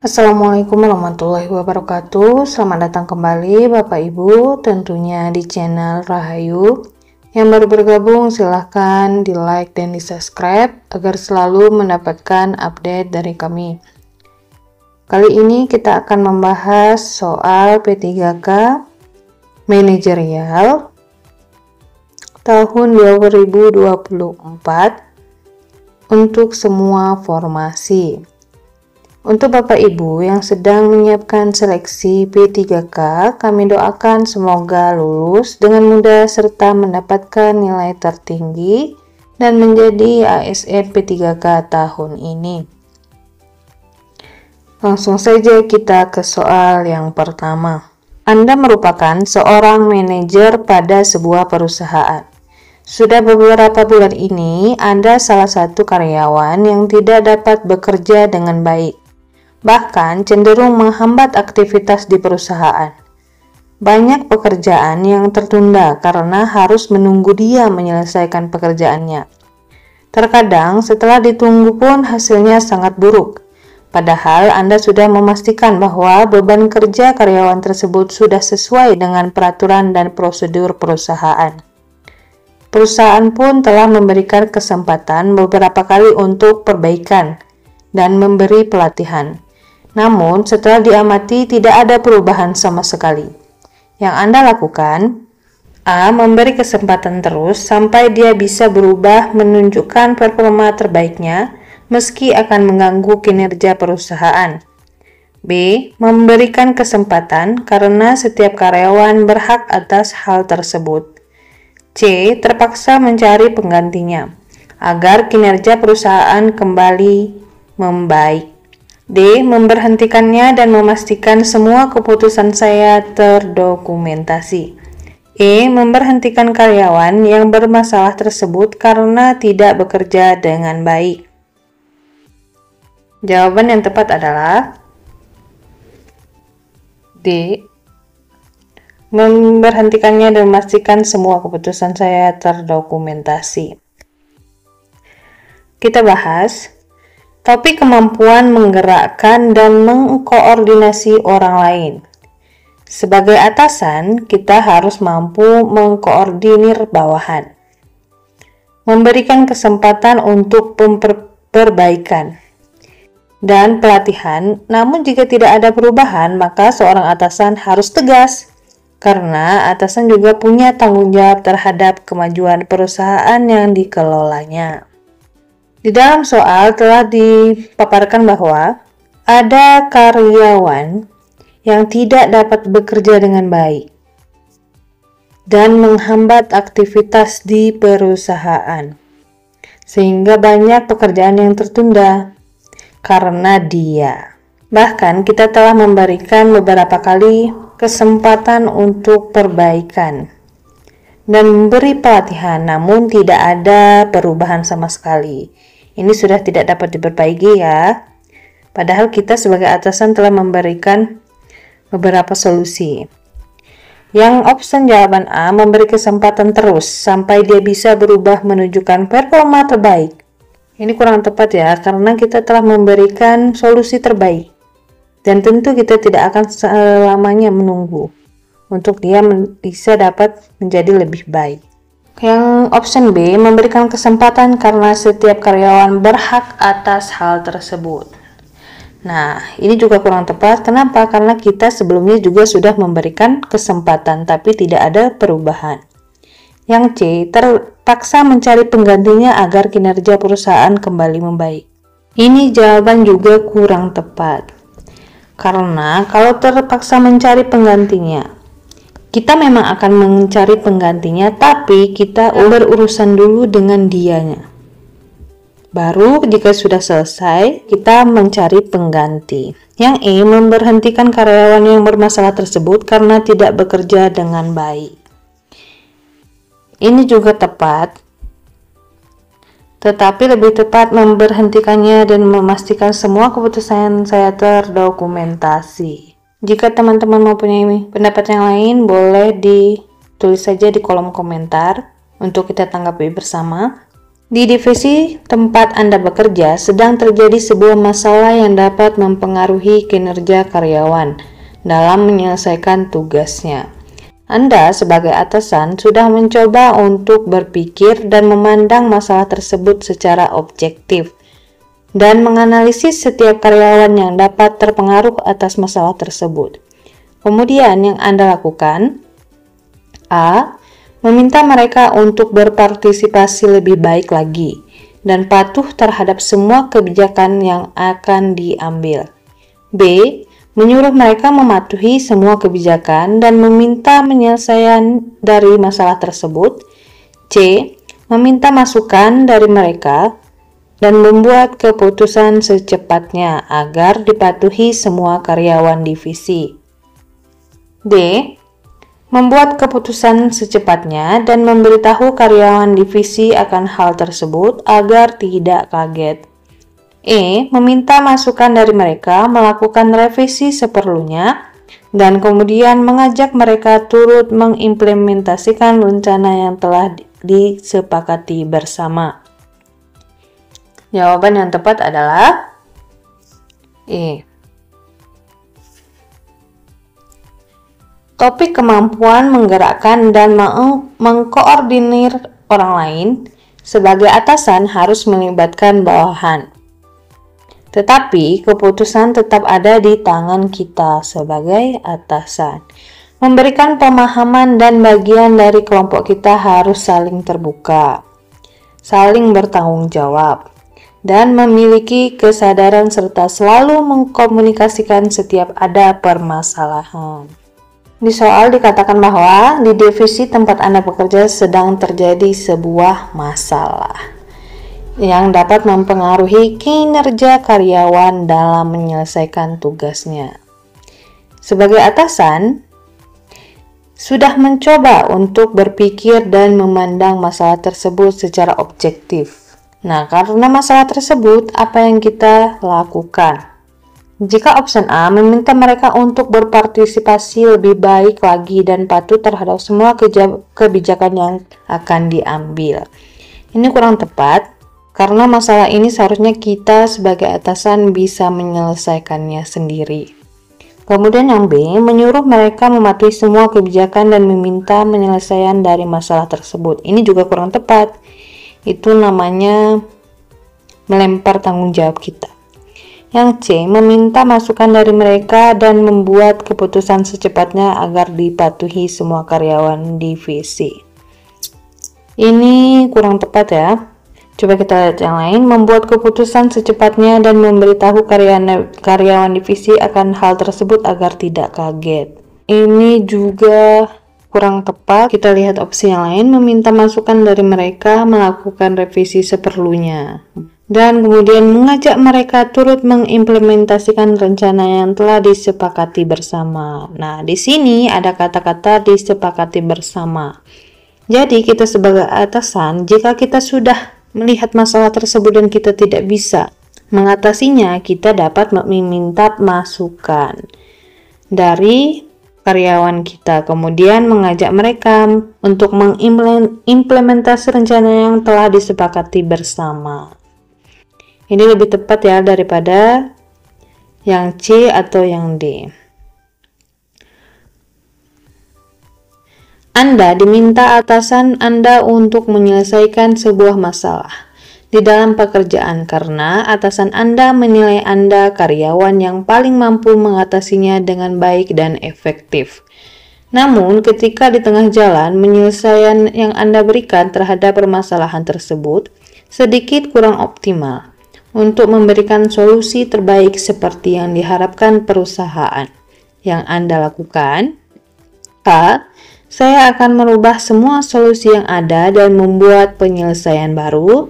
Assalamualaikum warahmatullahi wabarakatuh. Selamat datang kembali Bapak Ibu, tentunya di channel Rahayu. Yang baru bergabung silahkan di like dan di subscribe agar selalu mendapatkan update dari kami. Kali ini kita akan membahas soal P3K manajerial tahun 2024 untuk semua formasi. Untuk Bapak Ibu yang sedang menyiapkan seleksi P3K, kami doakan semoga lulus dengan mudah serta mendapatkan nilai tertinggi dan menjadi ASN P3K tahun ini. Langsung saja kita ke soal yang pertama. Anda merupakan seorang manajer pada sebuah perusahaan. Sudah beberapa bulan ini, Anda salah satu karyawan yang tidak dapat bekerja dengan baik, bahkan cenderung menghambat aktivitas di perusahaan. Banyak pekerjaan yang tertunda karena harus menunggu dia menyelesaikan pekerjaannya. Terkadang setelah ditunggu pun hasilnya sangat buruk. Padahal Anda sudah memastikan bahwa beban kerja karyawan tersebut sudah sesuai dengan peraturan dan prosedur perusahaan. Perusahaan pun telah memberikan kesempatan beberapa kali untuk perbaikan dan memberi pelatihan. Namun, setelah diamati tidak ada perubahan sama sekali. Yang Anda lakukan, A. Memberi kesempatan terus sampai dia bisa berubah menunjukkan performa terbaiknya, meski akan mengganggu kinerja perusahaan. B. Memberikan kesempatan karena setiap karyawan berhak atas hal tersebut. C. Terpaksa mencari penggantinya, agar kinerja perusahaan kembali membaik. D. Memberhentikannya dan memastikan semua keputusan saya terdokumentasi. E. Memberhentikan karyawan yang bermasalah tersebut karena tidak bekerja dengan baik. Jawaban yang tepat adalah D. Memberhentikannya dan memastikan semua keputusan saya terdokumentasi. Kita bahas topik kemampuan menggerakkan dan mengkoordinasi orang lain. Sebagai atasan, kita harus mampu mengkoordinir bawahan, memberikan kesempatan untuk perbaikan dan pelatihan. Namun jika tidak ada perubahan, maka seorang atasan harus tegas, karena atasan juga punya tanggung jawab terhadap kemajuan perusahaan yang dikelolanya. Di dalam soal telah dipaparkan bahwa ada karyawan yang tidak dapat bekerja dengan baik dan menghambat aktivitas di perusahaan, sehingga banyak pekerjaan yang tertunda karena dia. Bahkan kita telah memberikan beberapa kali kesempatan untuk perbaikan dan memberi pelatihan, namun tidak ada perubahan sama sekali. Ini sudah tidak dapat diperbaiki ya. Padahal kita sebagai atasan telah memberikan beberapa solusi. Yang option jawaban A, memberi kesempatan terus sampai dia bisa berubah menunjukkan performa terbaik. Ini kurang tepat ya, karena kita telah memberikan solusi terbaik. Dan tentu kita tidak akan selamanya menunggu untuk dia bisa dapat menjadi lebih baik. Yang option B, memberikan kesempatan karena setiap karyawan berhak atas hal tersebut. Nah, ini juga kurang tepat. Kenapa? Karena kita sebelumnya juga sudah memberikan kesempatan tapi tidak ada perubahan. Yang C, terpaksa mencari penggantinya agar kinerja perusahaan kembali membaik. Ini jawaban juga kurang tepat. Karena kalau terpaksa mencari penggantinya, kita memang akan mencari penggantinya, tapi kita berurusan dulu dengan dianya. Baru jika sudah selesai, kita mencari pengganti. Yang E, memberhentikan karyawan yang bermasalah tersebut karena tidak bekerja dengan baik. Ini juga tepat, tetapi lebih tepat memberhentikannya dan memastikan semua keputusan saya terdokumentasi. Jika teman-teman mempunyai pendapat yang lain, boleh ditulis saja di kolom komentar untuk kita tanggapi bersama. Di divisi tempat Anda bekerja sedang terjadi sebuah masalah yang dapat mempengaruhi kinerja karyawan dalam menyelesaikan tugasnya. Anda sebagai atasan sudah mencoba untuk berpikir dan memandang masalah tersebut secara objektif dan menganalisis setiap karyawan yang dapat terpengaruh atas masalah tersebut. Kemudian yang Anda lakukan, A. Meminta mereka untuk berpartisipasi lebih baik lagi dan patuh terhadap semua kebijakan yang akan diambil. B. Menyuruh mereka mematuhi semua kebijakan dan meminta penyelesaian dari masalah tersebut. C. Meminta masukan dari mereka dan membuat keputusan secepatnya agar dipatuhi semua karyawan divisi. D. Membuat keputusan secepatnya dan memberitahu karyawan divisi akan hal tersebut agar tidak kaget. E. Meminta masukan dari mereka, melakukan revisi seperlunya, dan kemudian mengajak mereka turut mengimplementasikan rencana yang telah disepakati bersama. Jawaban yang tepat adalah E. Topik kemampuan menggerakkan dan mengkoordinir orang lain sebagai atasan harus melibatkan bawahan. Tetapi keputusan tetap ada di tangan kita sebagai atasan. Memberikan pemahaman dan bagian dari kelompok kita harus saling terbuka, saling bertanggung jawab, dan memiliki kesadaran serta selalu mengkomunikasikan setiap ada permasalahan. Di soal dikatakan bahwa di divisi tempat Anda bekerja sedang terjadi sebuah masalah yang dapat mempengaruhi kinerja karyawan dalam menyelesaikan tugasnya. Sebagai atasan, sudah mencoba untuk berpikir dan memandang masalah tersebut secara objektif. Nah, karena masalah tersebut, apa yang kita lakukan? Jika option A, meminta mereka untuk berpartisipasi lebih baik lagi dan patuh terhadap semua kebijakan yang akan diambil. Ini kurang tepat, karena masalah ini seharusnya kita sebagai atasan bisa menyelesaikannya sendiri. Kemudian yang B, menyuruh mereka mematuhi semua kebijakan dan meminta penyelesaian dari masalah tersebut. Ini juga kurang tepat. Itu namanya melempar tanggung jawab kita. Yang C, meminta masukan dari mereka dan membuat keputusan secepatnya agar dipatuhi semua karyawan divisi. Ini kurang tepat ya. Coba kita lihat yang lain. Membuat keputusan secepatnya dan memberitahu karyawan divisi akan hal tersebut agar tidak kaget. Ini juga kurang tepat. Kita lihat opsi yang lain. Meminta masukan dari mereka, melakukan revisi seperlunya, dan kemudian mengajak mereka turut mengimplementasikan rencana yang telah disepakati bersama. Nah, di sini ada kata-kata disepakati bersama. Jadi, kita sebagai atasan, jika kita sudah melihat masalah tersebut dan kita tidak bisa mengatasinya, kita dapat meminta masukan dari karyawan kita, kemudian mengajak mereka untuk mengimplementasi rencana yang telah disepakati bersama. Ini lebih tepat ya daripada yang C atau yang D. Anda diminta atasan Anda untuk menyelesaikan sebuah masalah di dalam pekerjaan karena atasan Anda menilai Anda karyawan yang paling mampu mengatasinya dengan baik dan efektif. Namun, ketika di tengah jalan, penyelesaian yang Anda berikan terhadap permasalahan tersebut sedikit kurang optimal untuk memberikan solusi terbaik seperti yang diharapkan perusahaan. Yang Anda lakukan, A. Saya akan merubah semua solusi yang ada dan membuat penyelesaian baru.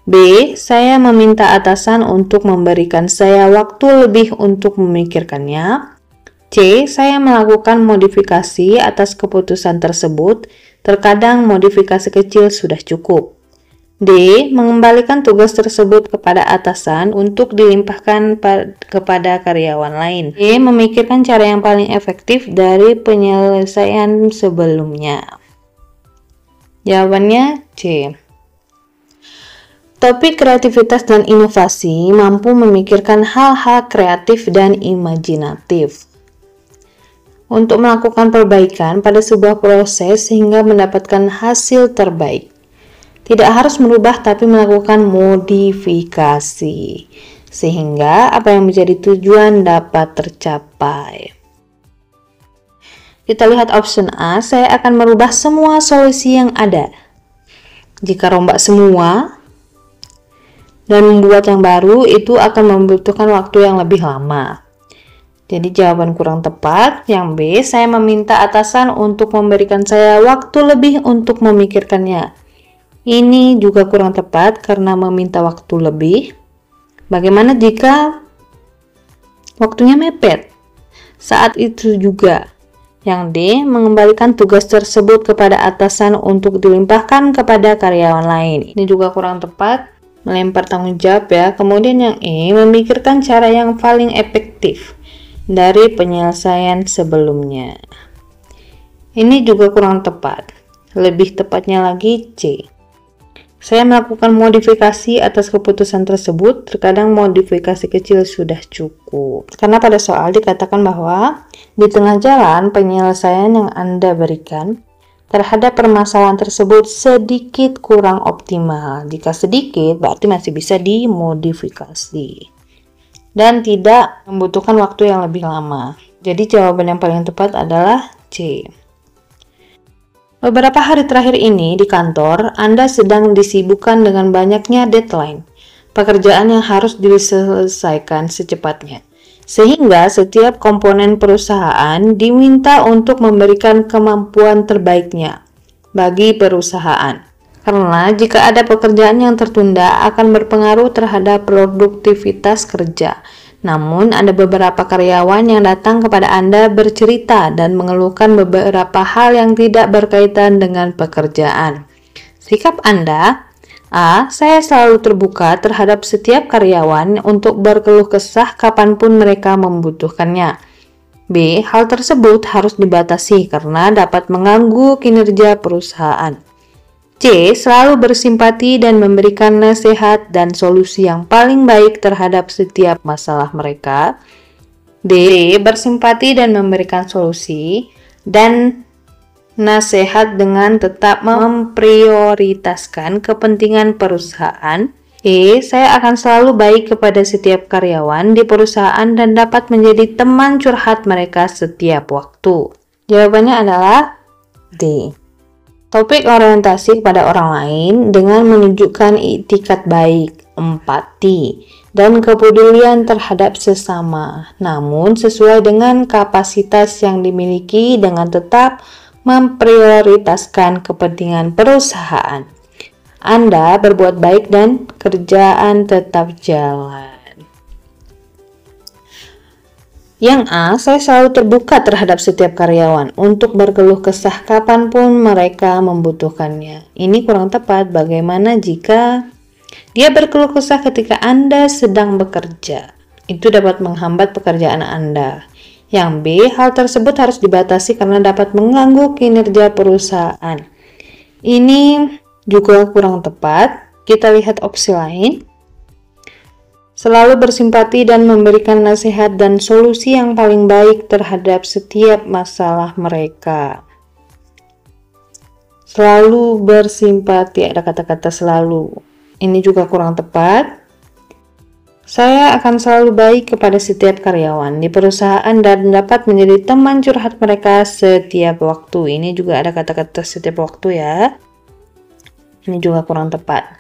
B. Saya meminta atasan untuk memberikan saya waktu lebih untuk memikirkannya. C. Saya melakukan modifikasi atas keputusan tersebut. Terkadang modifikasi kecil sudah cukup. D. Mengembalikan tugas tersebut kepada atasan untuk dilimpahkan kepada karyawan lain. E. Memikirkan cara yang paling efektif dari penyelesaian sebelumnya. Jawabannya C. Topik kreativitas dan inovasi mampu memikirkan hal-hal kreatif dan imajinatif untuk melakukan perbaikan pada sebuah proses sehingga mendapatkan hasil terbaik. Tidak harus merubah tapi melakukan modifikasi sehingga apa yang menjadi tujuan dapat tercapai. Kita lihat option A, saya akan merubah semua solusi yang ada. Jika rombak semua dan membuat yang baru, itu akan membutuhkan waktu yang lebih lama. Jadi jawaban kurang tepat. Yang B, saya meminta atasan untuk memberikan saya waktu lebih untuk memikirkannya. Ini juga kurang tepat karena meminta waktu lebih. Bagaimana jika waktunya mepet? Saat itu juga. Yang D, mengembalikan tugas tersebut kepada atasan untuk dilimpahkan kepada karyawan lain. Ini juga kurang tepat. Melempar tanggung jawab ya. Kemudian yang E, memikirkan cara yang paling efektif dari penyelesaian sebelumnya. Ini juga kurang tepat. Lebih tepatnya lagi C. Saya melakukan modifikasi atas keputusan tersebut. Terkadang modifikasi kecil sudah cukup. Karena pada soal dikatakan bahwa di tengah jalan penyelesaian yang Anda berikan terhadap permasalahan tersebut sedikit kurang optimal. Jika sedikit, berarti masih bisa dimodifikasi dan tidak membutuhkan waktu yang lebih lama. Jadi jawaban yang paling tepat adalah C. Beberapa hari terakhir ini di kantor, Anda sedang disibukkan dengan banyaknya deadline, pekerjaan yang harus diselesaikan secepatnya. Sehingga setiap komponen perusahaan diminta untuk memberikan kemampuan terbaiknya bagi perusahaan. Karena jika ada pekerjaan yang tertunda akan berpengaruh terhadap produktivitas kerja. Namun ada beberapa karyawan yang datang kepada Anda bercerita dan mengeluhkan beberapa hal yang tidak berkaitan dengan pekerjaan. Sikap Anda: A. Saya selalu terbuka terhadap setiap karyawan untuk berkeluh kesah kapanpun mereka membutuhkannya. B. Hal tersebut harus dibatasi karena dapat mengganggu kinerja perusahaan. C. Selalu bersimpati dan memberikan nasihat dan solusi yang paling baik terhadap setiap masalah mereka. D. Bersimpati dan memberikan solusi dan nasihat dengan tetap memprioritaskan kepentingan perusahaan. E. Saya akan selalu baik kepada setiap karyawan di perusahaan dan dapat menjadi teman curhat mereka setiap waktu. Jawabannya adalah D. Topik orientasi kepada orang lain dengan menunjukkan itikat baik, empati, dan kepedulian terhadap sesama, namun sesuai dengan kapasitas yang dimiliki dengan tetap memprioritaskan kepentingan perusahaan. Anda berbuat baik dan kerjaan tetap jalan. Yang A, saya selalu terbuka terhadap setiap karyawan untuk berkeluh kesah kapanpun mereka membutuhkannya. Ini kurang tepat. Bagaimana jika dia berkeluh kesah ketika Anda sedang bekerja? Itu dapat menghambat pekerjaan Anda. Yang B, hal tersebut harus dibatasi karena dapat mengganggu kinerja perusahaan. Ini juga kurang tepat. Kita lihat opsi lain. Selalu bersimpati dan memberikan nasihat dan solusi yang paling baik terhadap setiap masalah mereka. Selalu bersimpati, ada kata-kata selalu. Ini juga kurang tepat. Saya akan selalu baik kepada setiap karyawan di perusahaan dan dapat menjadi teman curhat mereka setiap waktu. Ini juga ada kata-kata setiap waktu ya. Ini juga kurang tepat.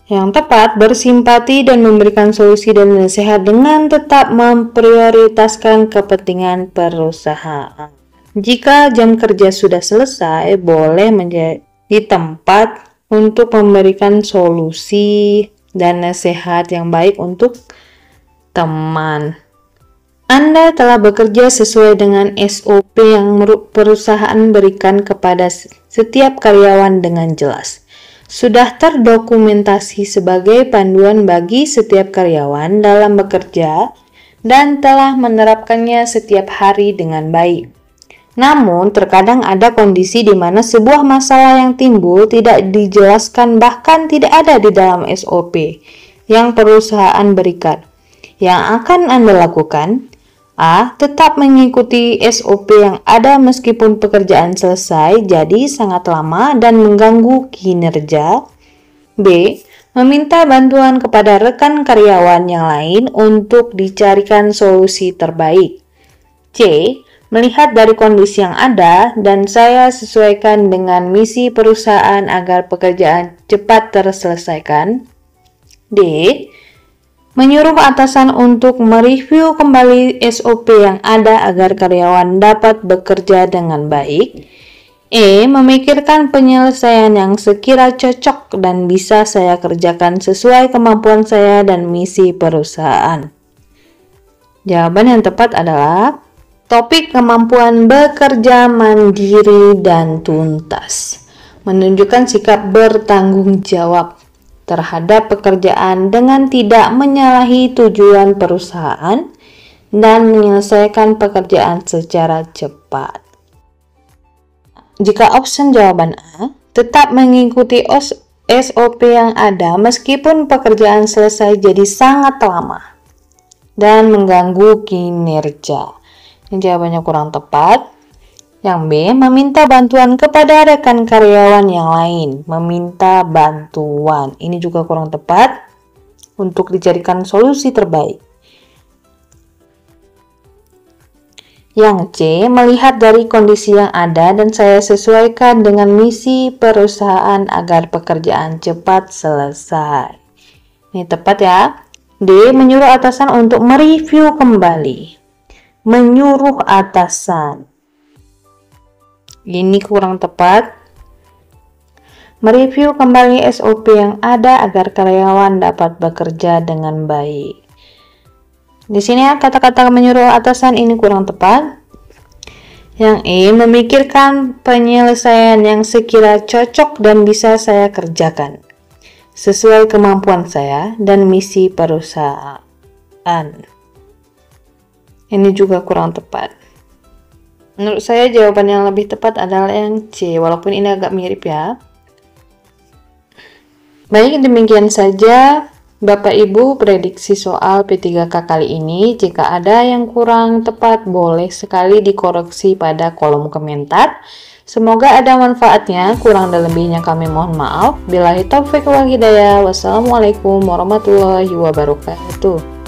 Yang tepat, bersimpati dan memberikan solusi dan nasihat dengan tetap memprioritaskan kepentingan perusahaan. Jika jam kerja sudah selesai, boleh menjadi tempat untuk memberikan solusi dan nasihat yang baik untuk teman. Anda telah bekerja sesuai dengan SOP yang perusahaan berikan kepada setiap karyawan dengan jelas. Sudah terdokumentasi sebagai panduan bagi setiap karyawan dalam bekerja dan telah menerapkannya setiap hari dengan baik. Namun, terkadang ada kondisi di mana sebuah masalah yang timbul tidak dijelaskan, bahkan tidak ada di dalam SOP yang perusahaan berikan. Yang akan Anda lakukan, A. Tetap mengikuti SOP yang ada meskipun pekerjaan selesai jadi sangat lama dan mengganggu kinerja. B. Meminta bantuan kepada rekan karyawan yang lain untuk dicarikan solusi terbaik. C. Melihat dari kondisi yang ada dan saya sesuaikan dengan misi perusahaan agar pekerjaan cepat terselesaikan. D. Menyuruh atasan untuk mereview kembali SOP yang ada agar karyawan dapat bekerja dengan baik. E. Memikirkan penyelesaian yang sekira cocok dan bisa saya kerjakan sesuai kemampuan saya dan misi perusahaan. Jawaban yang tepat adalah topik kemampuan bekerja mandiri dan tuntas, menunjukkan sikap bertanggung jawab terhadap pekerjaan dengan tidak menyalahi tujuan perusahaan dan menyelesaikan pekerjaan secara cepat. Jika option jawaban A, tetap mengikuti SOP yang ada meskipun pekerjaan selesai jadi sangat lama dan mengganggu kinerja. Ini jawabannya kurang tepat. Yang B, meminta bantuan kepada rekan karyawan yang lain. Meminta bantuan. Ini juga kurang tepat untuk dicarikan solusi terbaik. Yang C, melihat dari kondisi yang ada dan saya sesuaikan dengan misi perusahaan agar pekerjaan cepat selesai. Ini tepat ya. D, menyuruh atasan untuk mereview kembali. Menyuruh atasan. Ini kurang tepat. Mereview kembali SOP yang ada agar karyawan dapat bekerja dengan baik. Di sini kata-kata menyuruh atasan ini kurang tepat. Yang E, memikirkan penyelesaian yang sekira cocok dan bisa saya kerjakan sesuai kemampuan saya dan misi perusahaan. Ini juga kurang tepat. Menurut saya jawaban yang lebih tepat adalah yang C, walaupun ini agak mirip ya. Baik, demikian saja Bapak Ibu prediksi soal P3K kali ini. Jika ada yang kurang tepat, boleh sekali dikoreksi pada kolom komentar. Semoga ada manfaatnya, kurang dan lebihnya kami mohon maaf. Billahi taufiq wal hidayah. Wassalamualaikum warahmatullahi wabarakatuh.